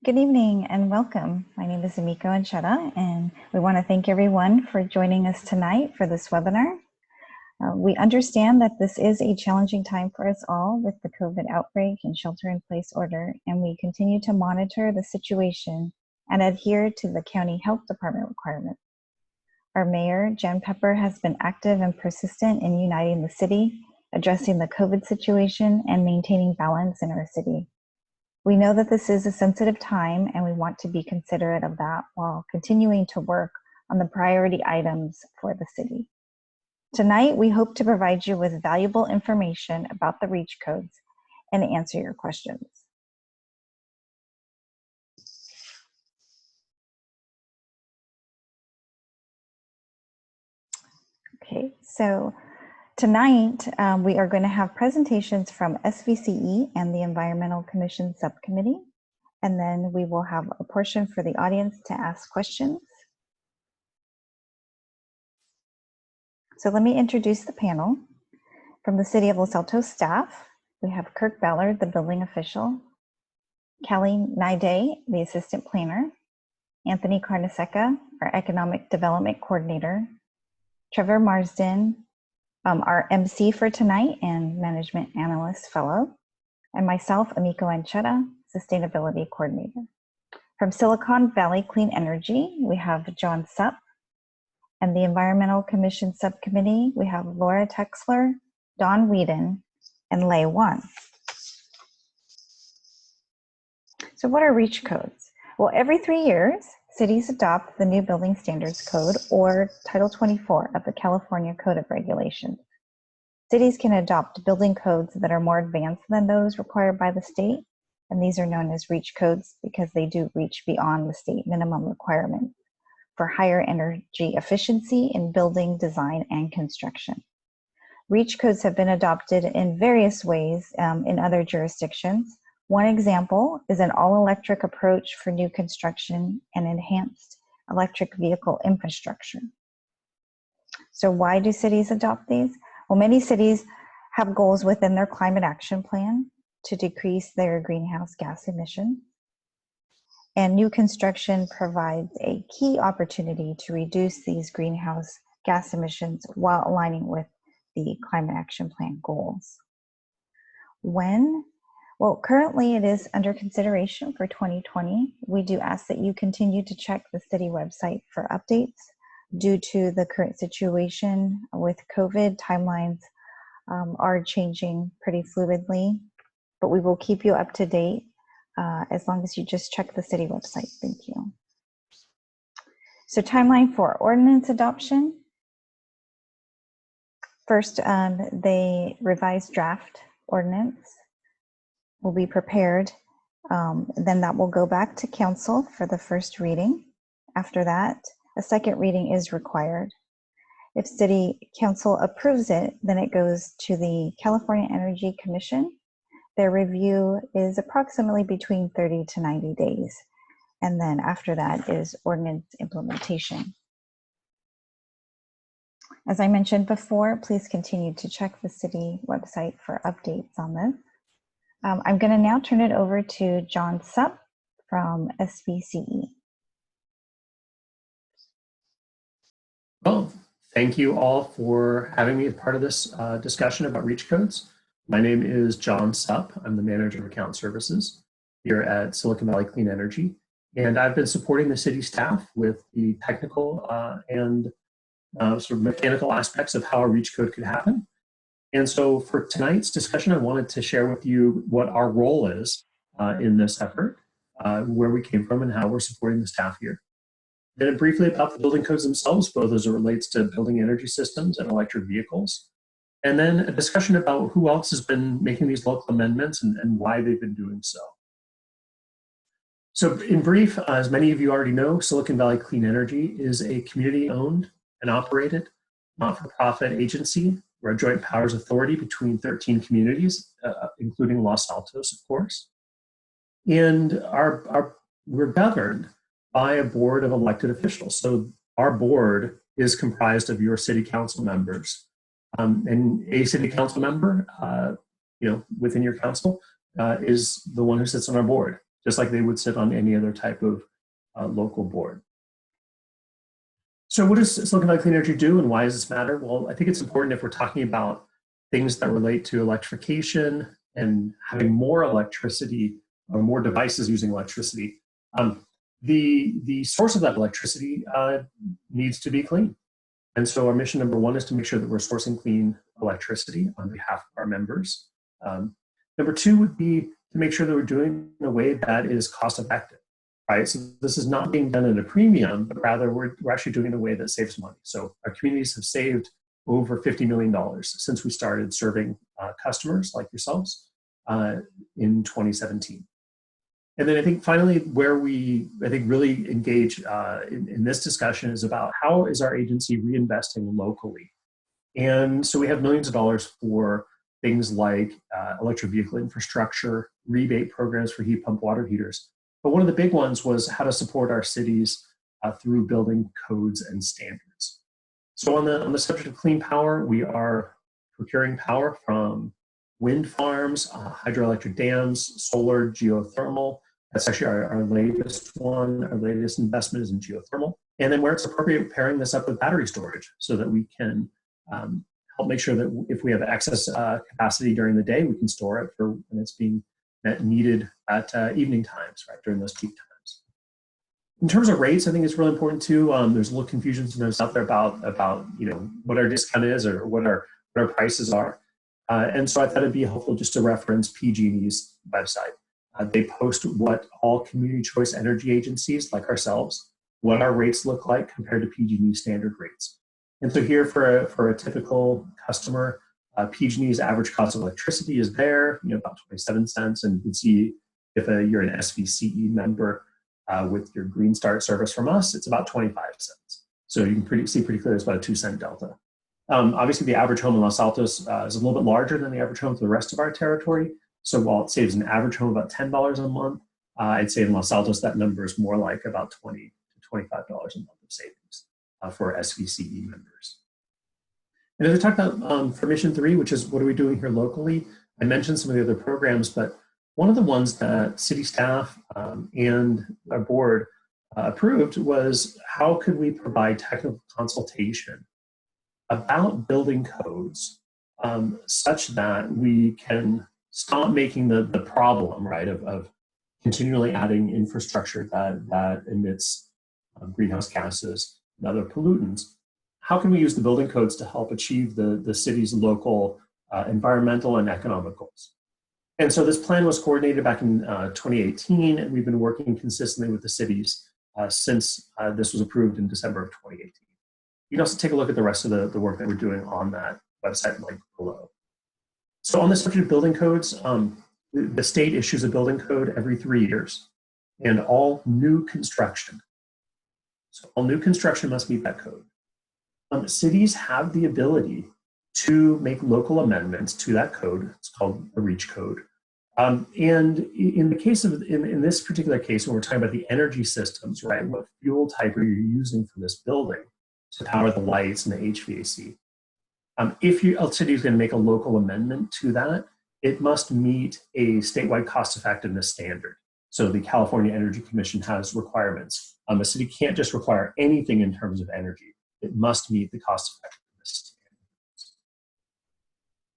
Good evening and welcome. My name is Amiko Anchetta, and we want to thank everyone for joining us tonight for this webinar. We understand that this is a challenging time for us all with the COVID outbreak and shelter-in-place order, and we continue to monitor the situation and adhere to the county health department requirements. Our mayor, Jan Pepper, has been active and persistent in uniting the city, addressing the COVID situation, and maintaining balance in our city. We know that this is a sensitive time and we want to be considerate of that while continuing to work on the priority items for the city. Tonight, we hope to provide you with valuable information about the REACH codes and answer your questions. Okay, so tonight, we are going to have presentations from SBCE and the Environmental Commission Subcommittee, and then we will have a portion for the audience to ask questions. So let me introduce the panel. From the City of Los Altos staff, we have Kirk Ballard, the building official, Kelly Naide, the assistant planner, Anthony Carneseca, our economic development coordinator, Trevor Marsden, our MC for tonight and management analyst fellow, and myself, Amiko Anchetta, sustainability coordinator. From Silicon Valley Clean Energy, we have John Supp, and the Environmental Commission Subcommittee, we have Laura Texler, Don Whedon, and Lei Wan. So what are REACH codes? Well, every 3 years, cities adopt the new Building Standards Code, or Title 24 of the California Code of Regulations. Cities can adopt building codes that are more advanced than those required by the state, and these are known as REACH codes because they do reach beyond the state minimum requirements for higher energy efficiency in building design and construction. REACH codes have been adopted in various ways in other jurisdictions. One example is an all-electric approach for new construction and enhanced electric vehicle infrastructure. So why do cities adopt these? Well, many cities have goals within their climate action plan to decrease their greenhouse gas emissions. And new construction provides a key opportunity to reduce these greenhouse gas emissions while aligning with the climate action plan goals. When? Well, currently it is under consideration for 2020. We do ask that you continue to check the city website for updates. Due to the current situation with COVID, timelines are changing pretty fluidly, but we will keep you up to date as long as you just check the city website. Thank you. So timeline for ordinance adoption. First, the revised draft ordinance will be prepared. Then that will go back to council for the first reading. After that, a second reading is required. If City Council approves it, then it goes to the California Energy Commission. Their review is approximately between 30 to 90 days. And then after that is ordinance implementation. As I mentioned before, please continue to check the city website for updates on this. I'm going to now turn it over to John Supp from SBCE. Well, thank you all for having me as part of this discussion about REACH codes. My name is John Supp. I'm the manager of account services here at Silicon Valley Clean Energy. And I've been supporting the city staff with the technical and sort of mechanical aspects of how a REACH code could happen. And so for tonight's discussion, I wanted to share with you what our role is in this effort, where we came from and how we're supporting the staff here. Then briefly about the building codes themselves, both as it relates to building energy systems and electric vehicles. And then a discussion about who else has been making these local amendments and why they've been doing so. So in brief, as many of you already know, Silicon Valley Clean Energy is a community-owned and operated not-for-profit agency. We're a joint powers authority between 13 communities, including Los Altos, of course. And we're governed by a board of elected officials. So our board is comprised of your city council members. And a city council member, within your council is the one who sits on our board. just like they would sit on any other type of local board. So what does Silicon Valley Clean Energy do, and why does this matter? Well, I think it's important if we're talking about things that relate to electrification and having more electricity or more devices using electricity. The source of that electricity needs to be clean. And so our mission number one is to make sure that we're sourcing clean electricity on behalf of our members. Number two would be to make sure that we're doing it in a way that is cost effective, right? So this is not being done at a premium, but rather we're actually doing it in a way that saves money. So our communities have saved over $50 million since we started serving customers like yourselves in 2017. And then I think finally where we, really engage in this discussion is about how is our agency reinvesting locally? And so we have millions of dollars for things like electric vehicle infrastructure, rebate programs for heat pump water heaters. But one of the big ones was how to support our cities through building codes and standards. So on the subject of clean power, we are procuring power from wind farms, hydroelectric dams, solar, geothermal. That's actually our latest one. Our latest investment is in geothermal. And then where it's appropriate, pairing this up with battery storage so that we can help make sure that if we have excess capacity during the day, we can store it for when it's being needed at evening times, right, during those peak times. In terms of rates, I think it's really important too. There's a little confusion sometimes out there about what our discount is or what our prices are. And so I thought it'd be helpful just to reference PG&E's website. They post what all community choice energy agencies like ourselves, what our rates look like compared to PG&E standard rates. And so here for a typical customer, PG&E's average cost of electricity is there, about 27 cents. And you can see if you're an SBCE member with your Green Start service from us, it's about 25 cents. So you can see pretty clearly it's about a 2-cent delta. Obviously, the average home in Los Altos is a little bit larger than the average home for the rest of our territory. So while it saves an average home about $10 a month, I'd say in Los Altos that number is more like about $20 to $25 a month of savings for SVCE members. And as we talked about for Mission 3, which is what are we doing here locally, I mentioned some of the other programs, but one of the ones that city staff and our board approved was how could we provide technical consultation about building codes such that we can stop making the problem, right, of continually adding infrastructure that emits greenhouse gases and other pollutants. How can we use the building codes to help achieve the city's local environmental and economic goals? And so this plan was coordinated back in 2018, and we've been working consistently with the cities since this was approved in December of 2018. You can also take a look at the rest of the work that we're doing on that website linked below. So on the subject of building codes, the state issues a building code every 3 years, and all new construction. So all new construction must meet that code. Cities have the ability to make local amendments to that code. It's called the REACH code. And in the case of, in this particular case, when we're talking about the energy systems, right, what fuel type are you using for this building to power the lights and the HVAC? If a city is going to make a local amendment to that, it must meet a statewide cost effectiveness standard. So the California Energy Commission has requirements. A city can't just require anything in terms of energy. It must meet the cost effectiveness standards.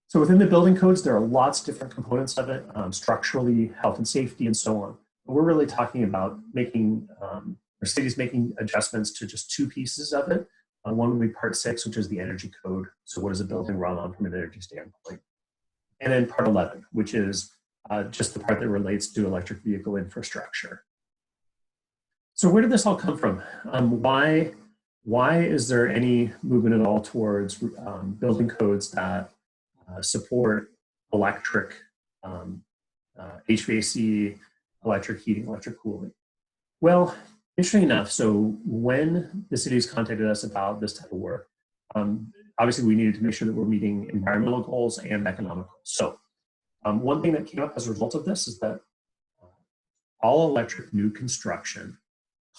So within the building codes, there are lots of different components of it, structurally, health and safety, and so on. But we're really talking about making, or cities making adjustments to just two pieces of it. One would be part 6, which is the energy code. So what does a building run on from an energy standpoint? And then part 11, which is just the part that relates to electric vehicle infrastructure. So where did this all come from? Why is there any movement at all towards building codes that support electric HVAC, electric heating, electric cooling? Well, interesting enough, so when the cities contacted us about this type of work, obviously we needed to make sure that we're meeting environmental goals and economic goals. So one thing that came up as a result of this is that all electric new construction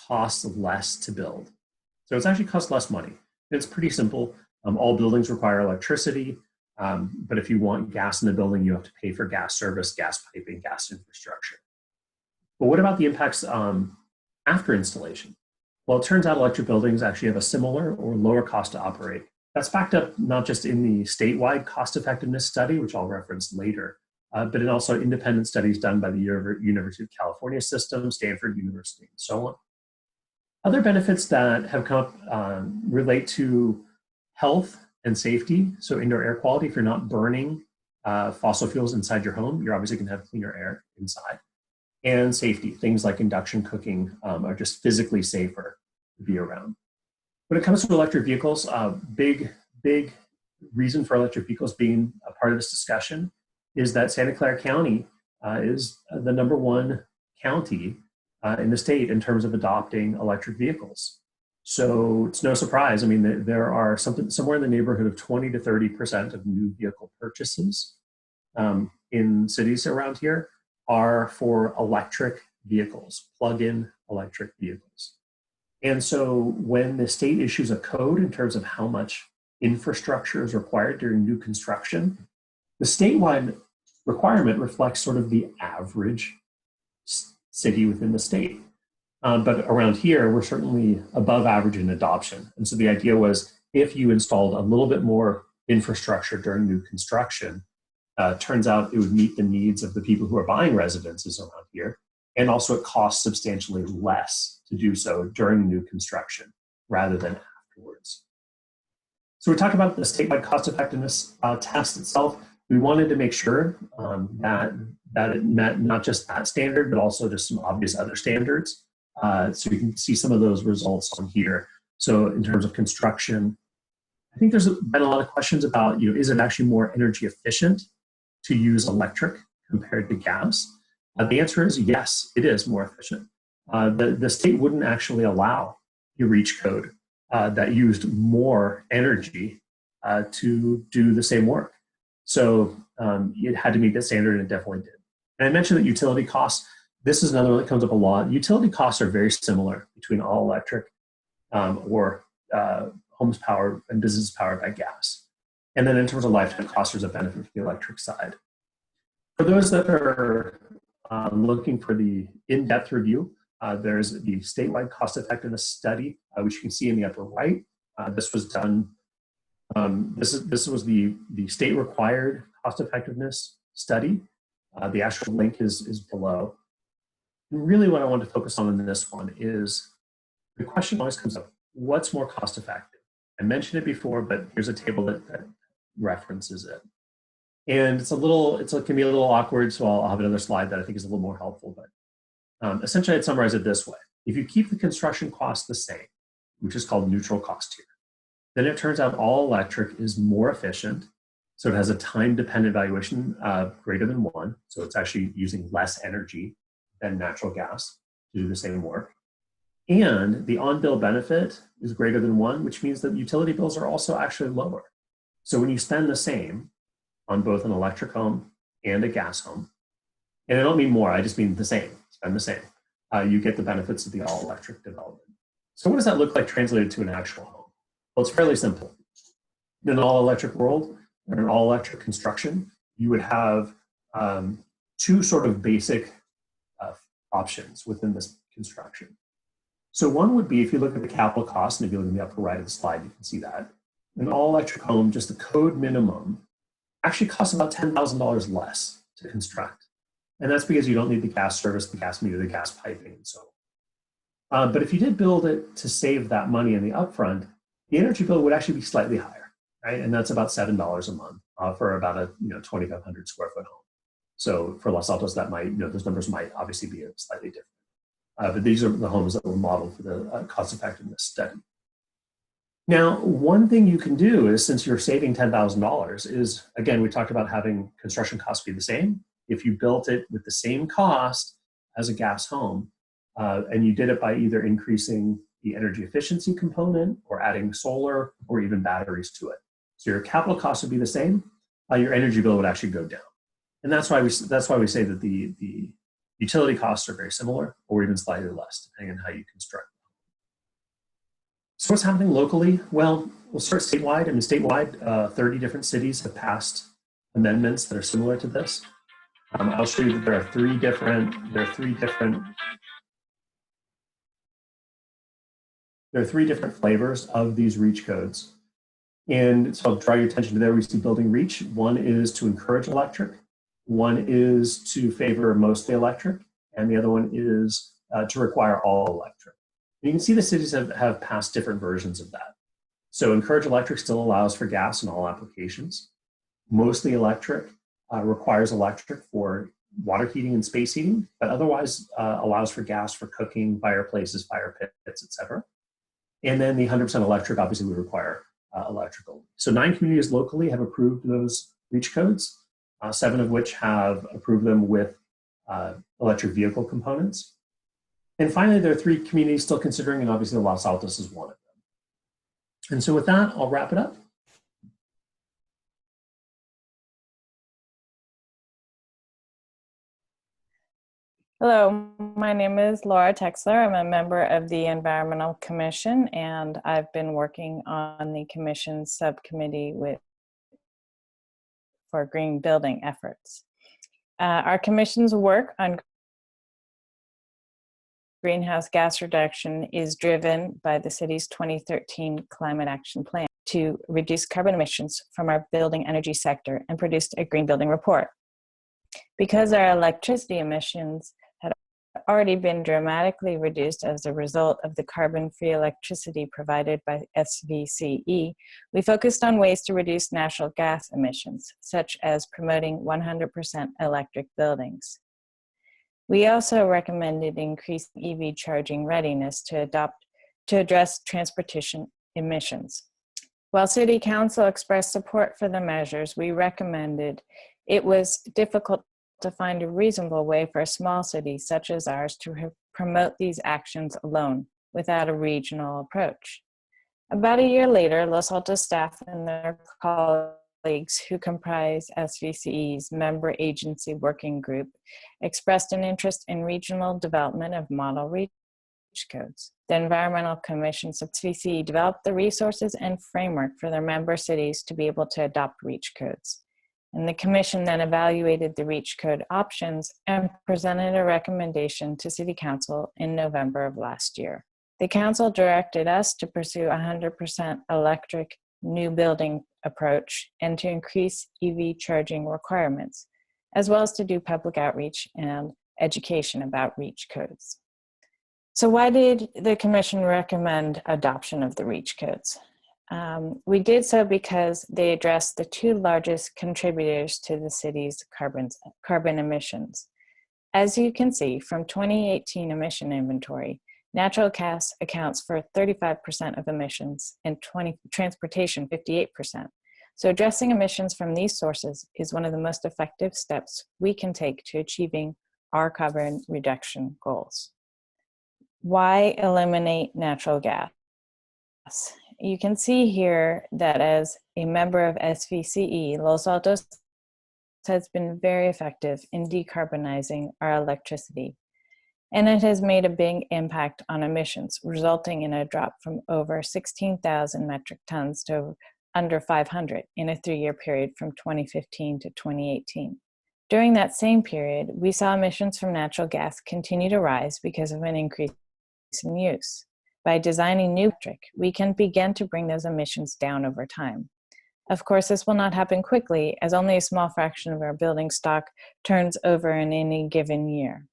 costs less to build. So it's actually costs less money. It's pretty simple. All buildings require electricity, but if you want gas in the building, you have to pay for gas service, gas piping, gas infrastructure. But what about the impacts after installation? Well, it turns out electric buildings actually have a similar or lower cost to operate. That's backed up not just in the statewide cost effectiveness study, which I'll reference later, but in also independent studies done by the University of California system, Stanford University, and so on. Other benefits that have come up relate to health and safety. So indoor air quality, if you're not burning fossil fuels inside your home, you're obviously going to have cleaner air inside. And safety, things like induction cooking are just physically safer to be around. When it comes to electric vehicles, big reason for electric vehicles being a part of this discussion is that Santa Clara County is the #1 county in the state in terms of adopting electric vehicles. So it's no surprise. I mean, there are somewhere in the neighborhood of 20 to 30% of new vehicle purchases in cities around here are for electric vehicles, plug-in electric vehicles. And so when the state issues a code in terms of how much infrastructure is required during new construction, the statewide requirement reflects sort of the average city within the state. But around here, we're certainly above average in adoption. And so the idea was if you installed a little bit more infrastructure during new construction, turns out it would meet the needs of the people who are buying residences around here. And also it costs substantially less to do so during new construction rather than afterwards. So we talked about the statewide cost effectiveness test itself. We wanted to make sure that it met not just that standard, but also just some obvious other standards. So you can see some of those results on here. So in terms of construction, I think there's been a lot of questions about, is it actually more energy efficient to use electric compared to gas? The answer is yes, it is more efficient. The state wouldn't actually allow a REACH code that used more energy to do the same work. So it had to meet that standard, and it definitely did. And I mentioned that utility costs. This is another one that comes up a lot. Utility costs are very similar between all electric or homes powered and businesses powered by gas. And then in terms of lifetime costs, there's a benefit for the electric side. For those that are looking for the in-depth review, there's the statewide cost effectiveness study, which you can see in the upper right. This was done, this was the state required cost effectiveness study. The actual link is below. And really what I want to focus on in this one is the question always comes up, what's more cost effective? I mentioned it before, but here's a table that references it. And it can be a little awkward, so I'll have another slide that I think is a little more helpful. But essentially, I'd summarize it this way. If you keep the construction cost the same, which is called neutral cost here, then it turns out all electric is more efficient. So it has a time-dependent valuation greater than 1. So it's actually using less energy than natural gas to do the same work. And the on-bill benefit is greater than 1, which means that utility bills are also actually lower. So when you spend the same on both an electric home and a gas home, and I don't mean more, I just mean the same, spend the same, you get the benefits of the all-electric development. So what does that look like translated to an actual home? Well, it's fairly simple. In an all-electric world, or an all-electric construction, you would have 2 sort of basic options within this construction. So one would be, if you look at the capital cost, and if you look in the upper right of the slide, you can see that. An all-electric home, just the code minimum, actually costs about $10,000 less to construct. And that's because you don't need the gas service, the gas meter, the gas piping, and so on. But if you did build it to save that money in the upfront, the energy bill would actually be slightly higher, right? And that's about $7 a month for about a 2,500 square foot home. So for Los Altos, that might, those numbers might obviously be slightly different. But these are the homes that were modeled for the cost effectiveness study. Now, one thing you can do is, since you're saving $10,000, is, again, we talked about having construction costs be the same. If you built it with the same cost as a gas home, and you did it by either increasing the energy efficiency component or adding solar or even batteries to it. So your capital costs would be the same, your energy bill would actually go down. And that's why we say that the utility costs are very similar or even slightly less, depending on how you construct. So what's happening locally? Well, we'll start statewide. I mean, statewide, 30 different cities have passed amendments that are similar to this. I'll show you that there are three different flavors of these REACH codes. And so I'll draw your attention to there. We see building REACH. One is to encourage electric. One is to favor mostly electric. And the other one is to require all electric. And you can see the cities have passed different versions of that. So encourage electric still allows for gas in all applications. Mostly electric requires electric for water heating and space heating, but otherwise allows for gas for cooking, fireplaces, fire pits, etc. And then the 100% electric obviously would require electrical. So 9 communities locally have approved those REACH codes, 7 of which have approved them with electric vehicle components. And finally, there are 3 communities still considering, and obviously Los Altos is one of them. And so with that, I'll wrap it up. Hello, my name is Laura Texler. I'm a member of the Environmental Commission, and I've been working on the Commission's subcommittee for green building efforts. Our Commission's work on greenhouse gas reduction is driven by the city's 2013 Climate Action Plan to reduce carbon emissions from our building energy sector and produced a green building report. Because our electricity emissions had already been dramatically reduced as a result of the carbon-free electricity provided by SBCE, we focused on ways to reduce natural gas emissions, such as promoting 100% electric buildings. We also recommended increased EV charging readiness to address transportation emissions. While City Council expressed support for the measures we recommended, it was difficult to find a reasonable way for a small city such as ours to promote these actions alone without a regional approach. About a year later, Los Altos staff and their colleagues who comprise SBCE's member agency working group expressed an interest in regional development of model REACH codes. The Environmental Commission SBCE developed the resources and framework for their member cities to be able to adopt REACH codes. And the Commission then evaluated the REACH code options and presented a recommendation to City Council in November of last year. The Council directed us to pursue a 100% electric new building approach and to increase EV charging requirements, as well as to do public outreach and education about REACH codes. So why did the Commission recommend adoption of the REACH codes? We did so because they address the 2 largest contributors to the city's carbon emissions. As you can see from 2018 emission inventory, natural gas accounts for 35% of emissions and transportation 58%. So addressing emissions from these sources is one of the most effective steps we can take to achieving our carbon reduction goals. Why eliminate natural gas? You can see here that as a member of SBCE, Los Altos has been very effective in decarbonizing our electricity, and it has made a big impact on emissions, resulting in a drop from over 16,000 metric tons to under 500 in a 3-year period from 2015 to 2018. During that same period, we saw emissions from natural gas continue to rise because of an increase in use. By designing new electric, we can begin to bring those emissions down over time. Of course, this will not happen quickly, as only a small fraction of our building stock turns over in any given year.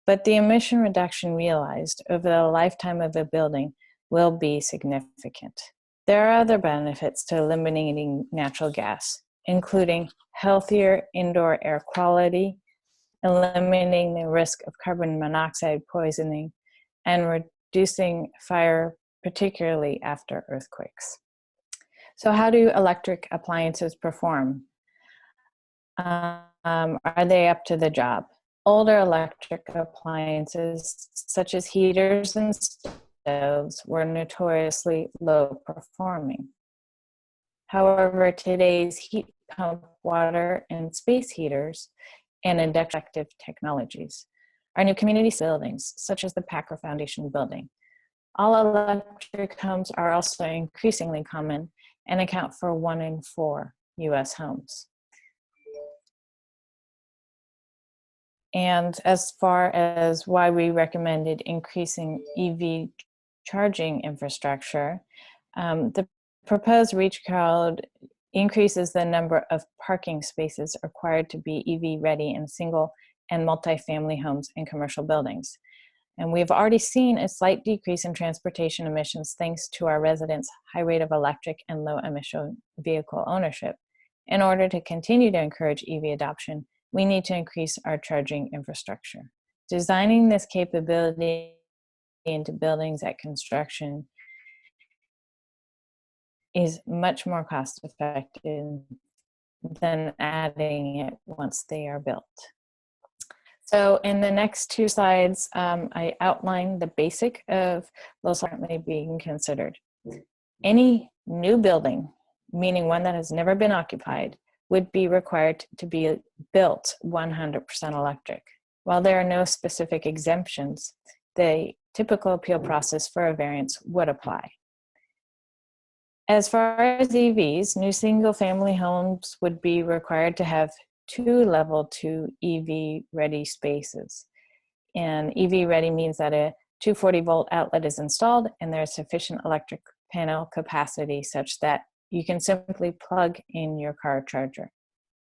But the emission reduction realized over the lifetime of a building will be significant. There are other benefits to eliminating natural gas, including healthier indoor air quality, eliminating the risk of carbon monoxide poisoning, and reducing fire, particularly after earthquakes. So how do electric appliances perform? Are they up to the job? Older electric appliances, such as heaters and stoves, were notoriously low performing. However, today's heat pump water and space heaters and inductive technologies are new community buildings, such as the Packer Foundation building. All electric homes are also increasingly common and account for 1 in 4 US homes. And as far as why we recommended increasing EV charging infrastructure, the proposed REACH code increases the number of parking spaces required to be EV ready in single and multifamily homes and commercial buildings. And we've already seen a slight decrease in transportation emissions thanks to our residents' high rate of electric and low emission vehicle ownership. In order to continue to encourage EV adoption, we need to increase our charging infrastructure. Designing this capability into buildings at construction is much more cost effective than adding it once they are built. So in the next two slides, I outline the basic of those currently being considered. Any new building, meaning one that has never been occupied, would be required to be built 100% electric. While there are no specific exemptions, the typical appeal process for a variance would apply. As far as EVs, new single-family homes would be required to have 2 level 2 EV ready spaces. And EV ready means that a 240 volt outlet is installed and there's sufficient electric panel capacity such that you can simply plug in your car charger.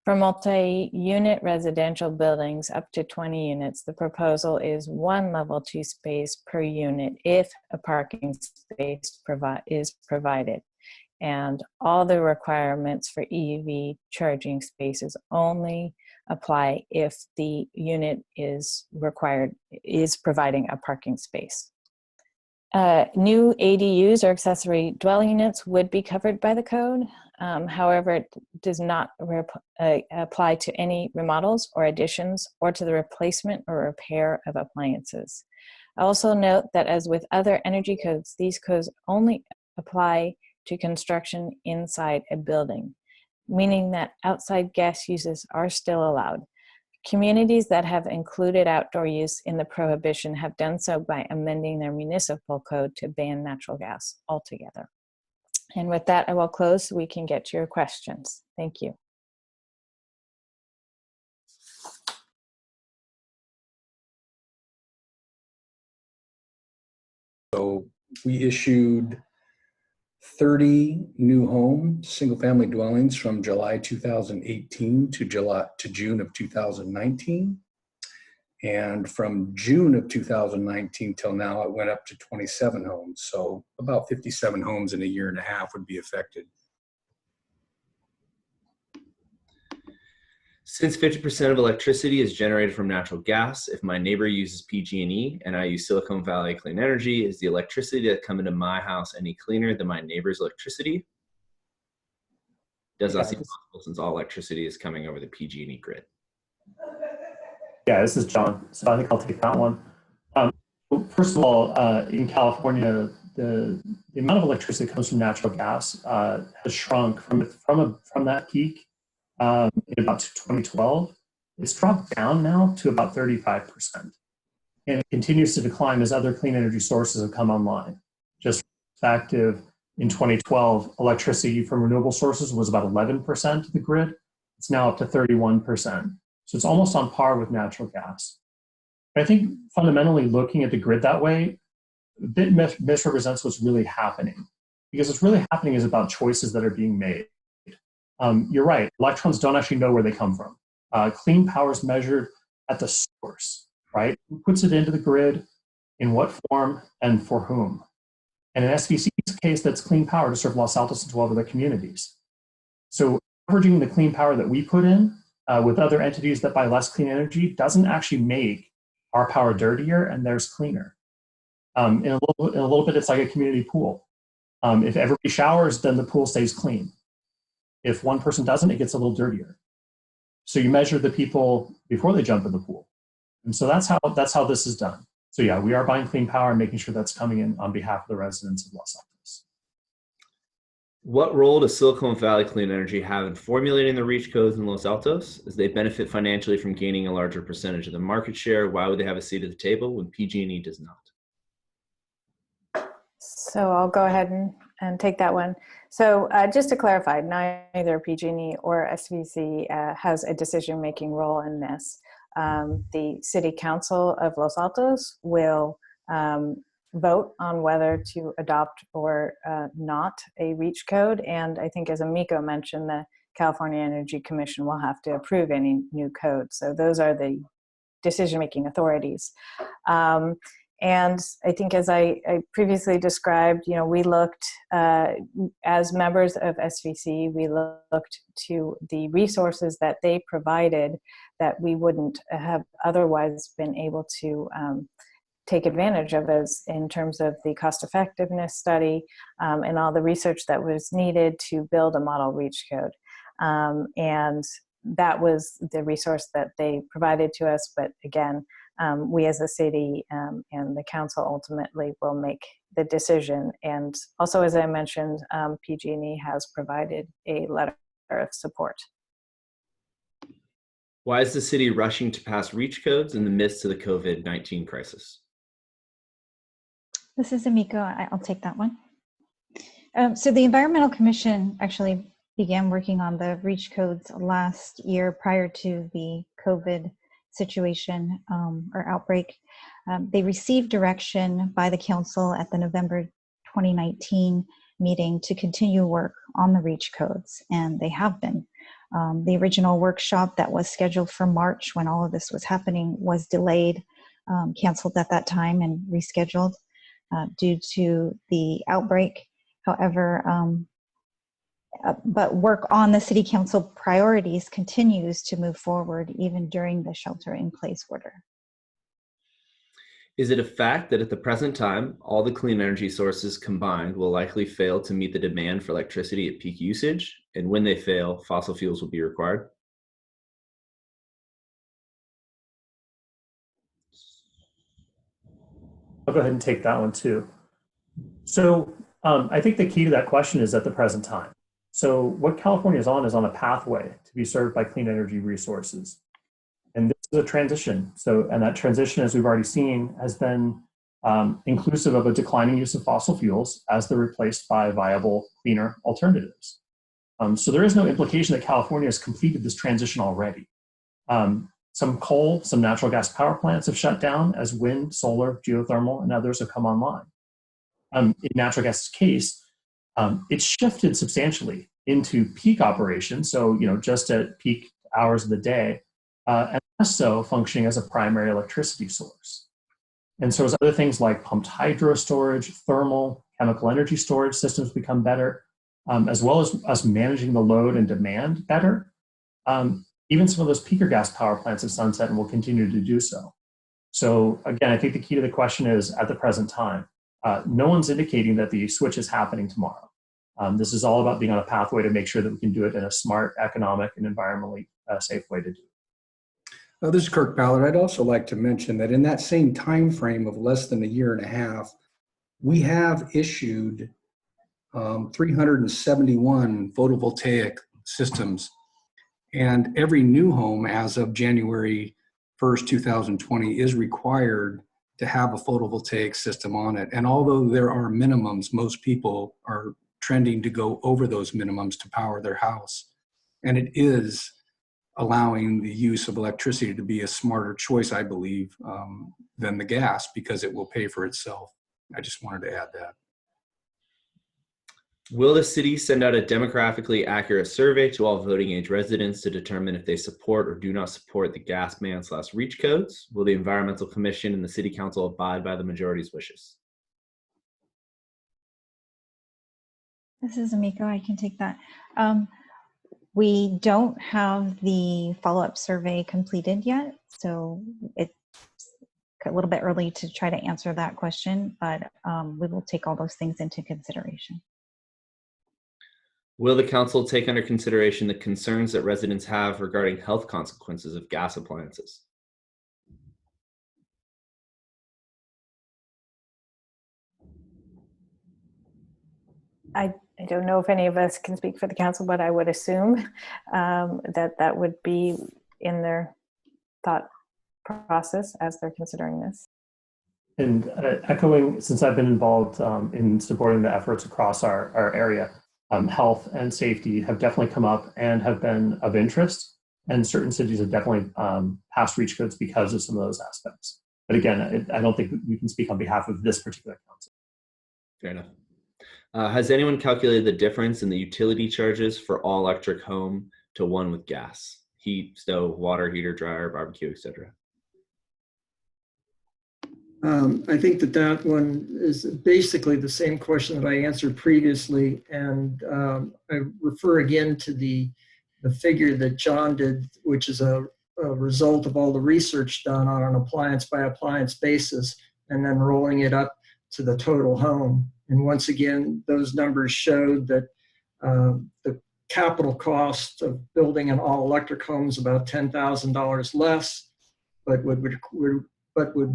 For multi-unit residential buildings up to 20 units, the proposal is 1 level 2 space per unit if a parking space is provided. And all the requirements for EV charging spaces only apply if the unit is providing a parking space. New ADUs or accessory dwelling units would be covered by the code. However, it does not apply to any remodels or additions or to the replacement or repair of appliances. I also note that as with other energy codes, these codes only apply to construction inside a building, meaning that outside gas uses are still allowed. Communities that have included outdoor use in the prohibition have done so by amending their municipal code to ban natural gas altogether. And with that, I will close so we can get to your questions. Thank you. So we issued 30 new home single-family dwellings from July 2018 to June of 2019. And from June of 2019 till now, it went up to 27 homes. So about 57 homes in a year and a half would be affected. Since 50% of electricity is generated from natural gas, if my neighbor uses PG&E and I use Silicon Valley Clean Energy, is the electricity that comes into my house any cleaner than my neighbor's electricity? Does not seem possible since all electricity is coming over the PG&E grid. Yeah, this is John. So I think I'll take that one. First of all, in California, the amount of electricity that comes from natural gas has shrunk from that peak in about 2012. It's dropped down now to about 35%. And it continues to decline as other clean energy sources have come online. Just perspective, in 2012, electricity from renewable sources was about 11% of the grid. It's now up to 31%. So it's almost on par with natural gas. But I think fundamentally looking at the grid that way a bit misrepresents what's really happening. Because what's really happening is about choices that are being made. You're right, electrons don't actually know where they come from. Clean power is measured at the source, right? Who puts it into the grid, in what form, and for whom? And in SBC's case, that's clean power to serve Los Altos and 12 other communities. So averaging the clean power that we put in with other entities that buy less clean energy doesn't actually make our power dirtier and theirs cleaner. In a little bit, it's like a community pool. If everybody showers, then the pool stays clean. If one person doesn't, it gets a little dirtier. So you measure the people before they jump in the pool. And so that's how this is done. So yeah, we are buying clean power and making sure that's coming in on behalf of the residents of Los Altos. What role does Silicon Valley Clean Energy have in formulating the REACH codes in Los Altos? As they benefit financially from gaining a larger percentage of the market share, why would they have a seat at the table when PG&E does not? So I'll go ahead and take that one. So just to clarify, neither PG&E or SVC has a decision-making role in this. the City Council of Los Altos will vote on whether to adopt or not a REACH code. And I think, as Amico mentioned, the California Energy Commission will have to approve any new code. So those are the decision-making authorities. And I think, as I previously described, we looked, as members of SVC, we looked to the resources that they provided that we wouldn't have otherwise been able to take advantage of, as in terms of the cost effectiveness study and all the research that was needed to build a model REACH code. And that was the resource that they provided to us. But again, we as a city and the council ultimately will make the decision. And also, as I mentioned, PG&E has provided a letter of support. Why is the city rushing to pass REACH codes in the midst of the COVID-19 crisis? This is Amico. I'll take that one. So the Environmental Commission actually began working on the REACH codes last year prior to the COVID situation or outbreak. They received direction by the council at the November 2019 meeting to continue work on the REACH codes, and they have been. The original workshop that was scheduled for March, when all of this was happening, was delayed, canceled at that time, and rescheduled due to the outbreak. However, but work on the city council priorities continues to move forward even during the shelter-in-place order. Is it a fact that at the present time, all the clean energy sources combined will likely fail to meet the demand for electricity at peak usage? And when they fail, fossil fuels will be required? I'll go ahead and take that one too. So I think the key to that question is at the present time. So what California is on a pathway to be served by clean energy resources. And this is a transition. And that transition, as we've already seen, has been inclusive of a declining use of fossil fuels as they're replaced by viable, cleaner alternatives. So there is no implication that California has completed this transition already. Some coal, some natural gas power plants have shut down as wind, solar, geothermal, and others have come online. In natural gas's case, it's shifted substantially into peak operation, so just at peak hours of the day, and less so functioning as a primary electricity source. And so as other things like pumped hydro storage, thermal, chemical energy storage systems become better, as well as us managing the load and demand better, even some of those peaker gas power plants have sunset and will continue to do so. So again, I think the key to the question is at the present time. No one's indicating that the switch is happening tomorrow. This is all about being on a pathway to make sure that we can do it in a smart, economic, and environmentally safe way to do it. This is Kirk Ballard. I'd also like to mention that in that same time frame of less than a year and a half, we have issued 371 photovoltaic systems. And every new home as of January 1st, 2020 is required to have a photovoltaic system on it. And although there are minimums, most people are trending to go over those minimums to power their house. And it is allowing the use of electricity to be a smarter choice, I believe, than the gas, because it will pay for itself. I just wanted to add that. Will the city send out a demographically accurate survey to all voting age residents to determine if they support or do not support the gas ban/REACH codes? Will the Environmental Commission and the City Council abide by the majority's wishes? This is Amico. I can take that. We don't have the follow-up survey completed yet, so it's a little bit early to try to answer that question, but we will take all those things into consideration. Will the council take under consideration the concerns that residents have regarding health consequences of gas appliances? I don't know if any of us can speak for the council, but I would assume that would be in their thought process as they're considering this. And echoing, since I've been involved in supporting the efforts across our area, health and safety have definitely come up and have been of interest and certain cities have definitely passed REACH codes because of some of those aspects. But again, I don't think we can speak on behalf of this particular council. Fair enough. Has anyone calculated the difference in the utility charges for all electric home to one with gas? Heat, stove, water heater, dryer, barbecue, etc. I think that one is basically the same question that I answered previously, and I refer again to the figure that John did, which is a result of all the research done on an appliance by appliance basis, and then rolling it up to the total home. And once again, those numbers showed that the capital cost of building an all-electric home is about $10,000 less, but would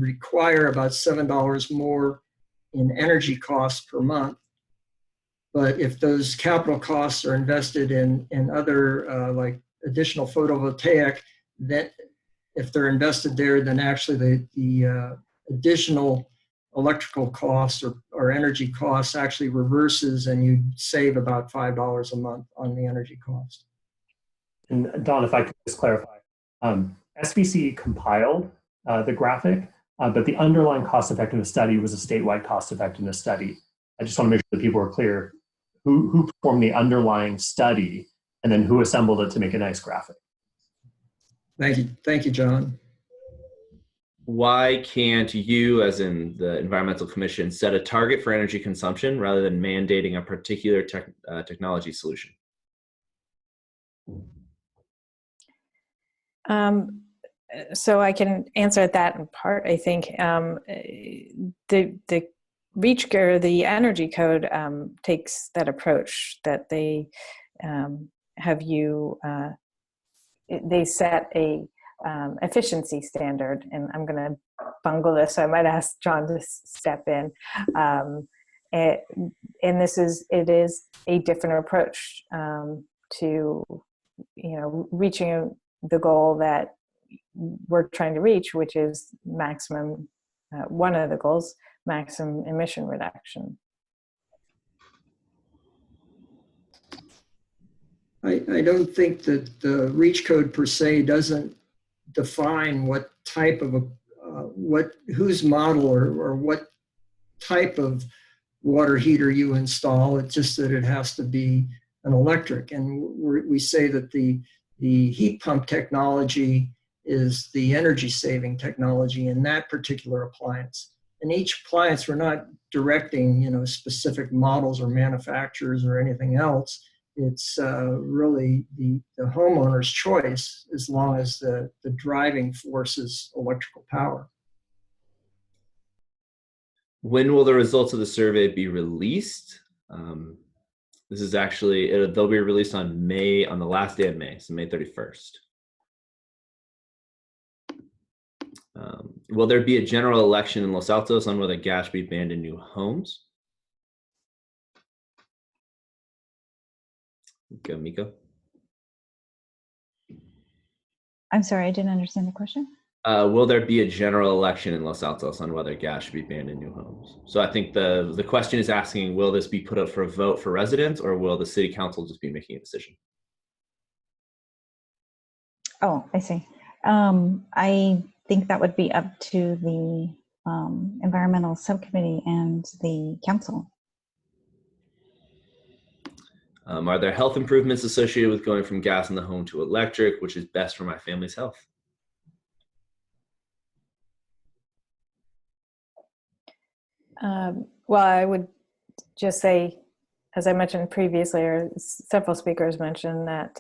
require about $7 more in energy costs per month. But if those capital costs are invested in other like additional photovoltaic, that if they're invested there, then actually the additional electrical costs or energy costs actually reverses, and you save about $5 a month on the energy cost. And Don, if I could just clarify, SBC compiled the graphic, but the underlying cost effectiveness study was a statewide cost effectiveness study. I just want to make sure that people are clear who performed the underlying study and then who assembled it to make a nice graphic. Thank you, John. Why can't you, as in the Environmental Commission, set a target for energy consumption rather than mandating a particular technology solution? So I can answer that in part. I think the REACH or the Energy Code takes that approach that they have you. They set a efficiency standard, and I'm going to bungle this, so I might ask John to step in. And it is a different approach to reaching the goal that we're trying to reach, which is maximum, one of the goals, maximum emission reduction. I don't think that the REACH code per se doesn't define what type of whose model or what type of water heater you install. It's just that it has to be an electric, and we say that the heat pump technology is the energy saving technology in that particular appliance. In each appliance, we're not directing specific models or manufacturers or anything else. It's really the homeowner's choice, as long as the driving force is electrical power. When will the results of the survey be released? This is actually, they'll be released on the last day of May, so May 31st. Will there be a general election in Los Altos on whether gas should be banned in new homes? Go, Miko. I'm sorry, I didn't understand the question. Will there be a general election in Los Altos on whether gas should be banned in new homes? So I think the question is asking, will this be put up for a vote for residents, or will the city council just be making a decision? Oh, I see. I think that would be up to the environmental subcommittee and the council. Are there health improvements associated with going from gas in the home to electric, which is best for my family's health? Well, I would just say, as I mentioned previously, or several speakers mentioned, that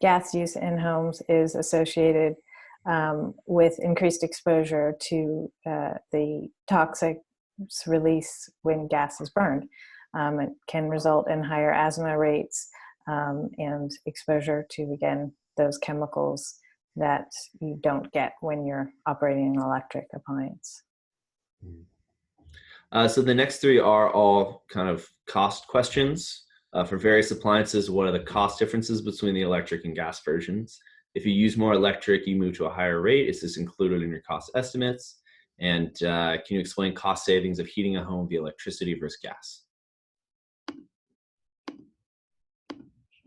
gas use in homes is associated with increased exposure to the toxic release when gas is burned. It can result in higher asthma rates and exposure to, again, those chemicals that you don't get when you're operating an electric appliance. So the next three are all kind of cost questions. For various appliances, what are the cost differences between the electric and gas versions? If you use more electric, you move to a higher rate. Is this included in your cost estimates? And can you explain cost savings of heating a home via electricity versus gas?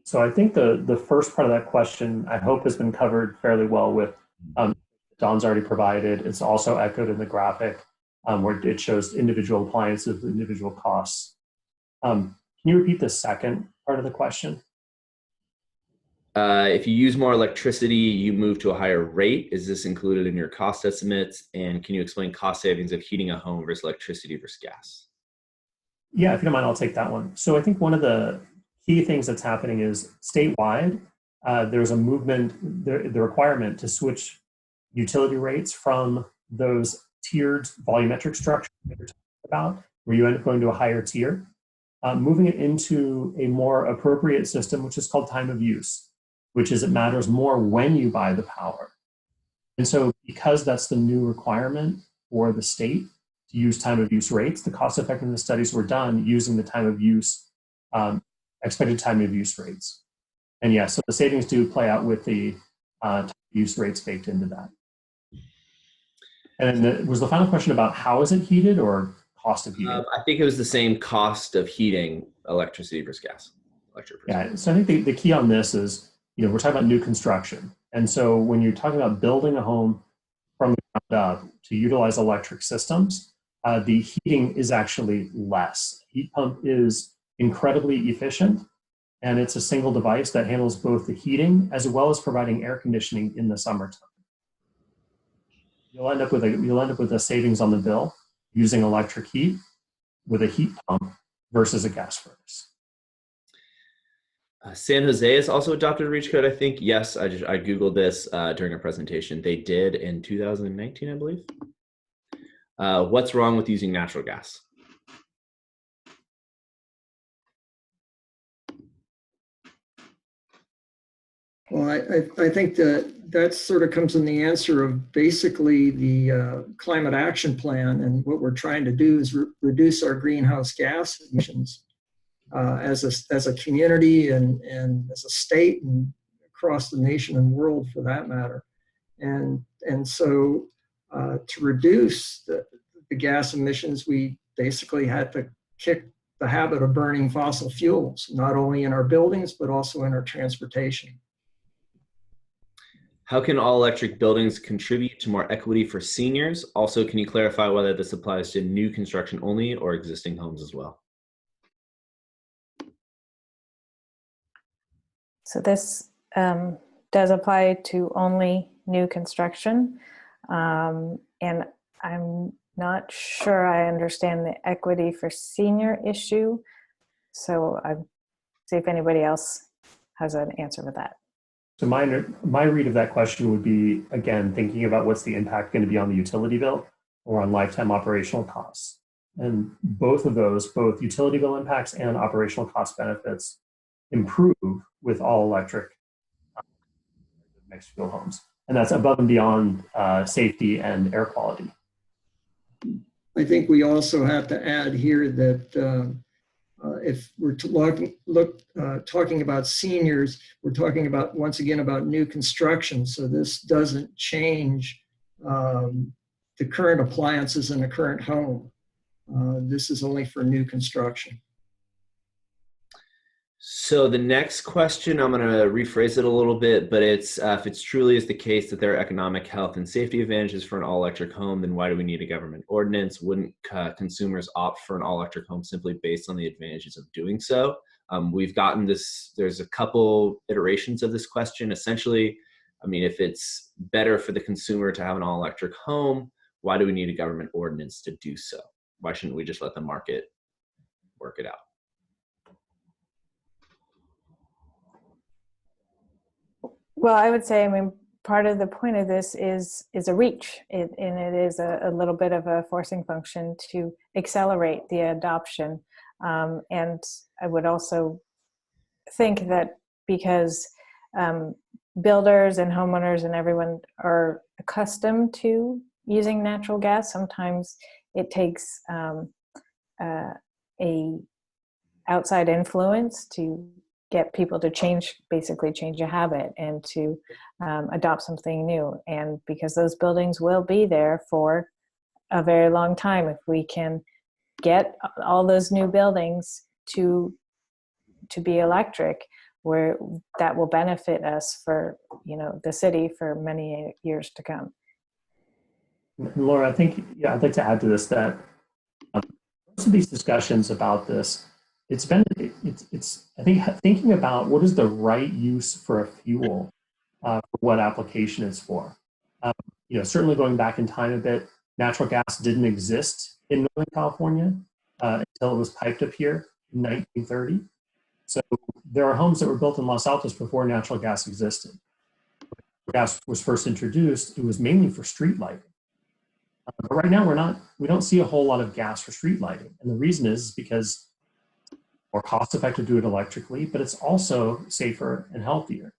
So I think the first part of that question, I hope, has been covered fairly well with Don's already provided. It's also echoed in the graphic where it shows individual appliances, individual costs. Can you repeat the second part of the question? If you use more electricity, you move to a higher rate. Is this included in your cost estimates? And can you explain cost savings of heating a home versus electricity versus gas? Yeah, if you don't mind, I'll take that one. So I think one of the key things that's happening is statewide, there's a movement, the requirement to switch utility rates from those tiered volumetric structures that you're talking about, where you end up going to a higher tier, moving it into a more appropriate system, which is called time of use, which is it matters more when you buy the power. And so because that's the new requirement for the state to use time of use rates, the cost effectiveness studies were done using the time of use, expected time of use rates. And yes, so the savings do play out with the time of use rates baked into that. And then was the final question about how is it heated or cost of heating? I think it was the same cost of heating electricity versus gas. Yeah, so I think the key on this is, we're talking about new construction. And so when you're talking about building a home from the ground up to utilize electric systems, the heating is actually less. Heat pump is incredibly efficient, and it's a single device that handles both the heating as well as providing air conditioning in the summertime. You'll end up with a savings on the bill using electric heat with a heat pump versus a gas furnace. San Jose has also adopted a REACH code, I think. Yes, I Googled this during a presentation. They did in 2019, I believe. What's wrong with using natural gas? Well, I think that sort of comes in the answer of basically the climate action plan, and what we're trying to do is reduce our greenhouse gas emissions as a community and as a state and across the nation and world for that matter. And so to reduce the gas emissions, we basically had to kick the habit of burning fossil fuels, not only in our buildings, but also in our transportation. How can all electric buildings contribute to more equity for seniors? Also, can you clarify whether this applies to new construction only or existing homes as well? So this does apply to only new construction. And I'm not sure I understand the equity for senior issue. So I'll see if anybody else has an answer for that. So my read of that question would be, again, thinking about what's the impact going to be on the utility bill or on lifetime operational costs. And both of those, both utility bill impacts and operational cost benefits, improve with all electric mixed fuel homes. And that's above and beyond safety and air quality. I think we also have to add here that if we're talking about seniors, we're talking about, once again, about new construction. So this doesn't change the current appliances in a current home. This is only for new construction. So the next question, I'm going to rephrase it a little bit, but it's if it's truly is the case that there are economic, health, and safety advantages for an all-electric home, then why do we need a government ordinance? Wouldn't consumers opt for an all-electric home simply based on the advantages of doing so? We've gotten this, there's a couple iterations of this question. Essentially, I mean, if it's better for the consumer to have an all-electric home, why do we need a government ordinance to do so? Why shouldn't we just let the market work it out? Well, I would say, I mean, part of the point of this is a reach, and it is a little bit of a forcing function to accelerate the adoption. And I would also think that because builders and homeowners and everyone are accustomed to using natural gas, sometimes it takes a outside influence to get people to basically change a habit and to adopt something new. And because those buildings will be there for a very long time, if we can get all those new buildings to be electric, where that will benefit us for, the city for many years to come. Laura, I think, yeah, I'd like to add to this that most of these discussions about this, it's I think thinking about what is the right use for a fuel for what application it's for. Certainly going back in time a bit, natural gas didn't exist in Northern California until it was piped up here in 1930. So there are homes that were built in Los Altos before natural gas existed. When gas was first introduced, it was mainly for street lighting. But right now we don't see a whole lot of gas for street lighting. And the reason is because it's more cost effective to do it electrically, but it's also safer and healthier.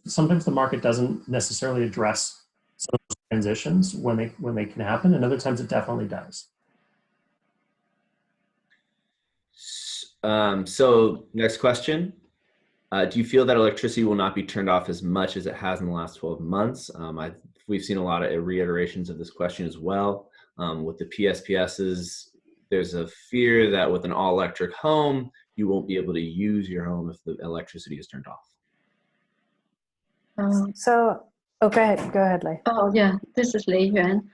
Sometimes the market doesn't necessarily address some of those transitions when they can happen, and other times it definitely does. So next question. Do you feel that electricity will not be turned off as much as it has in the last 12 months? We've seen a lot of reiterations of this question as well. With the PSPSs, there's a fear that with an all-electric home, you won't be able to use your home if the electricity is turned off. Go ahead, Lei. Oh, yeah, this is Lei Yuan.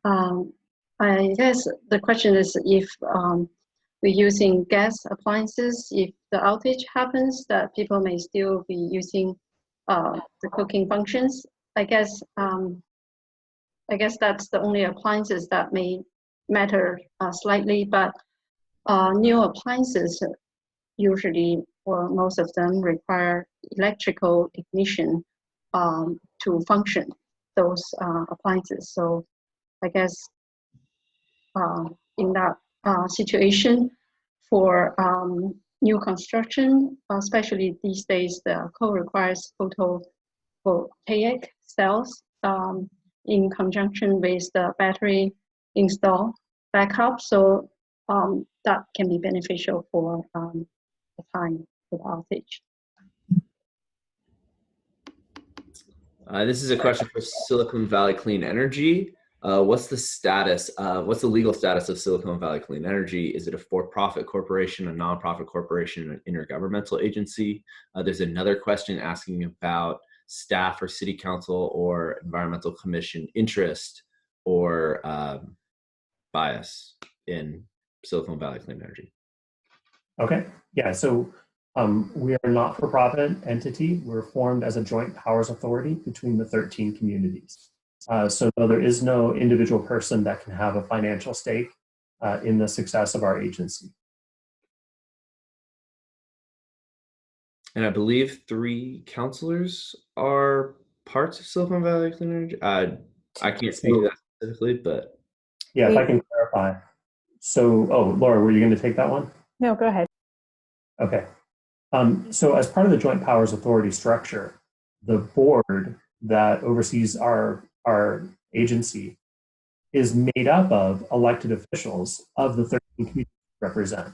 I guess the question is if we're using gas appliances, if the outage happens, that people may still be using the cooking functions. I guess that's the only appliances that may matter slightly, but new appliances usually, or most of them, require electrical ignition to function those appliances. So I guess in that situation for new construction, especially these days, the code requires photovoltaic cells in conjunction with the battery install backup. So that can be beneficial for the time of outage. This is a question for Silicon Valley Clean Energy. What's the legal status of Silicon Valley Clean Energy? Is it a for-profit corporation, a non-profit corporation, an intergovernmental agency? There's another question asking about staff or city council or environmental commission interest or bias in Silicon Valley Clean Energy. Okay. Yeah, so we are a not-for-profit entity. We're formed as a joint powers authority between the 13 communities. So no, there is no individual person that can have a financial stake in the success of our agency. And I believe 3 counselors are parts of Silicon Valley Clean Energy. I can't speak to that specifically, but. Yeah, if I can clarify. So, Laura, were you going to take that one? No, go ahead. Okay. So as part of the Joint Powers Authority structure, the board that oversees our agency is made up of elected officials of the 13 communities we represent.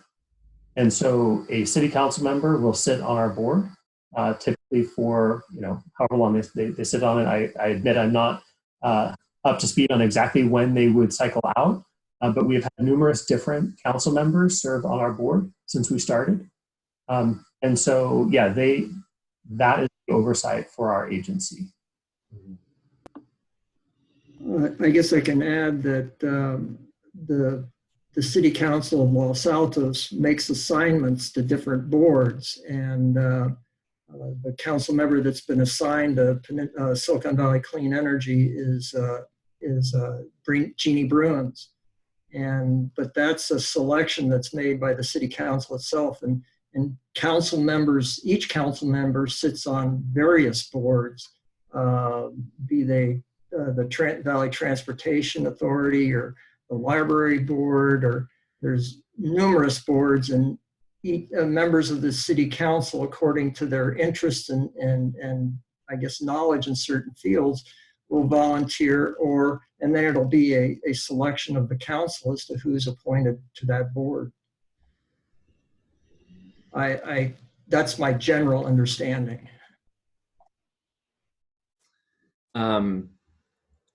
And so a city council member will sit on our board, typically for, however long they sit on it. I admit I'm not up to speed on exactly when they would cycle out, but we have had numerous different council members serve on our board since we started. And so, yeah, that is the oversight for our agency. I guess I can add that the City Council of Los Altos makes assignments to different boards, and the council member that's been assigned to Silicon Valley Clean Energy is Jeannie Bruins, but that's a selection that's made by the City Council itself, and council members, each council member sits on various boards, be they the Valley Transportation Authority or the Library Board, or there's numerous boards, and members of the City Council, according to their interest and I guess knowledge in certain fields, will volunteer, and then it'll be a selection of the council as to who's appointed to that board. That's my general understanding.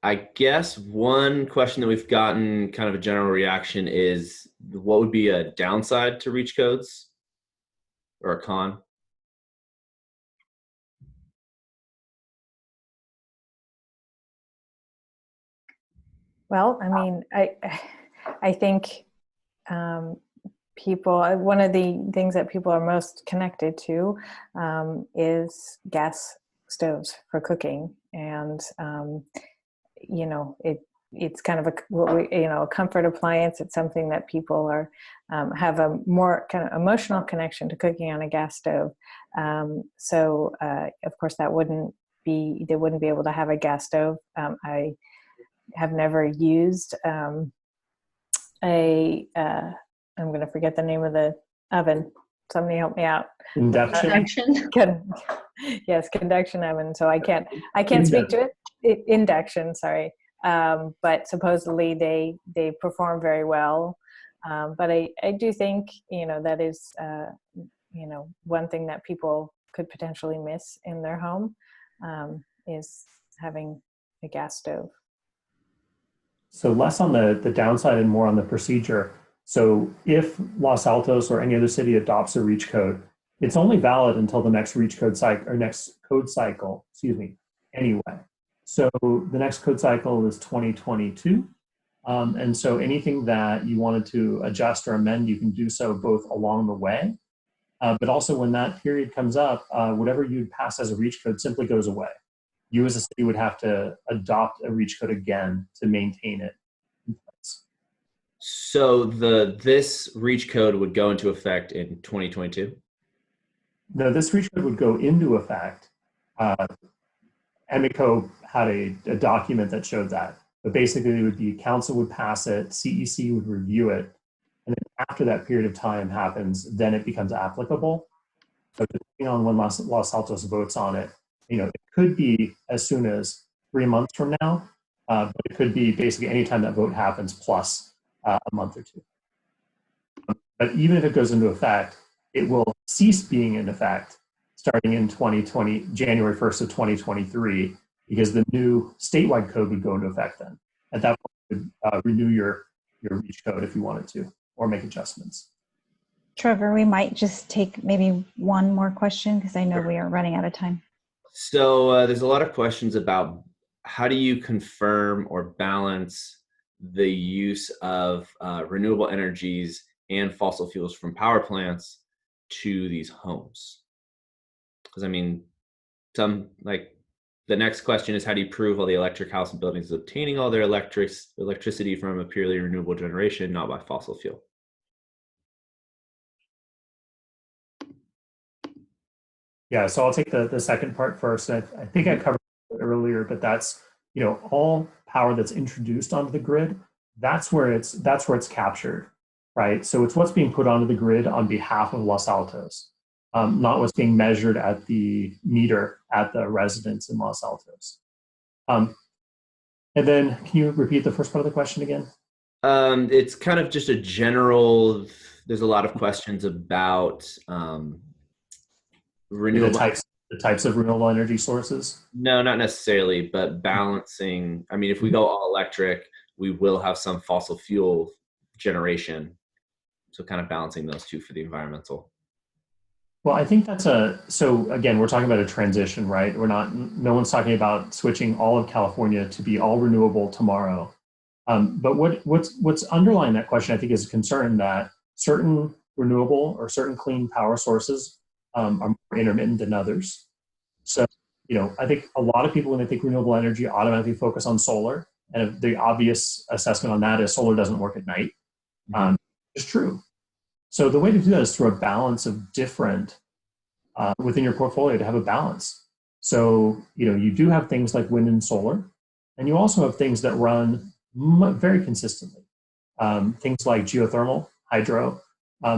I guess one question that we've gotten, kind of a general reaction, is what would be a downside to reach codes or a con? Well, I mean, I think people, one of the things that people are most connected to is gas stoves for cooking. And, you know, it's kind of a comfort appliance. It's something that people are have a more kind of emotional connection to cooking on a gas stove. So of course they wouldn't be able to have a gas stove. I have never used I'm going to forget the name of the oven. Somebody help me out. Induction. Yes, conduction oven. So I can't speak to it. Induction, sorry. But supposedly they perform very well. But I do think, that is, one thing that people could potentially miss in their home is having a gas stove. So less on the downside and more on the procedure. So if Los Altos or any other city adopts a REACH code, it's only valid until the next REACH code cycle or next code cycle, anyway. So the next code cycle is 2022. And so anything that you wanted to adjust or amend, you can do so both along the way. But also when that period comes up, whatever you'd pass as a REACH code simply goes away. You as a city would have to adopt a REACH code again to maintain it in place. So this REACH code would go into effect in 2022? No, this REACH code would go into effect. EMICO had a document that showed that. But basically it would be council would pass it, CEC would review it, and then after that period of time happens, then it becomes applicable. So depending on when Los Altos votes on it, it could be as soon as 3 months from now, but it could be basically any time that vote happens plus a month or two. But even if it goes into effect, it will cease being in effect starting in January 1st of 2023, because the new statewide code would go into effect then. At that point, you would renew your REACH code if you wanted to, or make adjustments. Trevor, we might just take maybe one more question because I know we are running out of time. So there's a lot of questions about how do you confirm or balance the use of renewable energies and fossil fuels from power plants to these homes? Because I mean, the next question is, how do you prove all the electric house and buildings obtaining all their electricity from a purely renewable generation, not by fossil fuel? Yeah, so I'll take the second part first. I think I covered it earlier, but that's, all power that's introduced onto the grid, that's where it's captured, right? So it's what's being put onto the grid on behalf of Los Altos, not what's being measured at the meter at the residence in Los Altos. And then can you repeat the first part of the question again? It's kind of just a general, there's a lot of questions about renewable. The types of renewable energy sources? No, not necessarily, but balancing. I mean, if we go all electric, we will have some fossil fuel generation. So kind of balancing those two for the environmental. Well, I think so again, we're talking about a transition, right? No one's talking about switching all of California to be all renewable tomorrow. But what's underlying that question, I think, is a concern that certain renewable or certain clean power sources are more intermittent than others. So, I think a lot of people, when they think renewable energy, automatically focus on solar. And the obvious assessment on that is solar doesn't work at night. It's true. So the way to do that is through a balance of different within your portfolio, to have a balance. So, you do have things like wind and solar, and you also have things that run very consistently. Things like geothermal, hydro,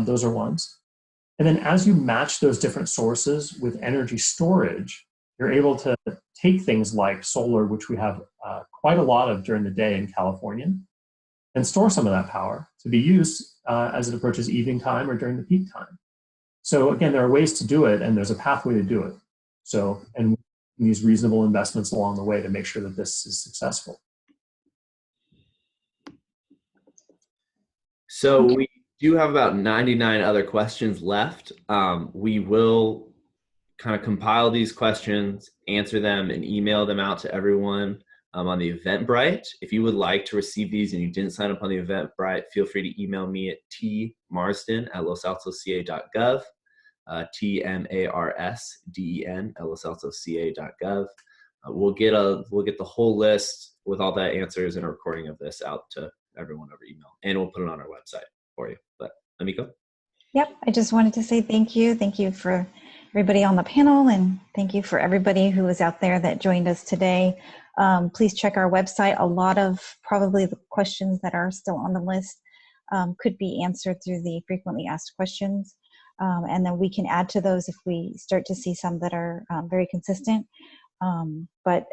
those are ones. And then as you match those different sources with energy storage, you're able to take things like solar, which we have quite a lot of during the day in California, and store some of that power to be used as it approaches evening time or during the peak time. So again, there are ways to do it, and there's a pathway to do it. So, and these reasonable investments along the way to make sure that this is successful. So we do have about 99 other questions left. We will kind of compile these questions, answer them, and email them out to everyone on the Eventbrite. If you would like to receive these and you didn't sign up on the Eventbrite, feel free to email me at tmarsden@losaltosca.gov, tmarsden@losaltosca.gov. We'll get the whole list with all the answers and a recording of this out to everyone over email, and we'll put it on our website for you. But Amiko? Yep, I just wanted to say thank you. Thank you for everybody on the panel, and thank you for everybody who was out there that joined us today. Please check our website. A lot of probably the questions that are still on the list could be answered through the frequently asked questions. And then we can add to those if we start to see some that are very consistent. But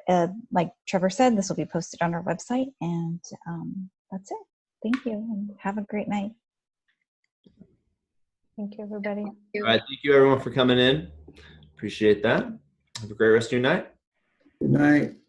like Trevor said, this will be posted on our website, and that's it. Thank you, and have a great night. Thank you, everybody. All right, thank you everyone for coming in. Appreciate that. Have a great rest of your night. Good night.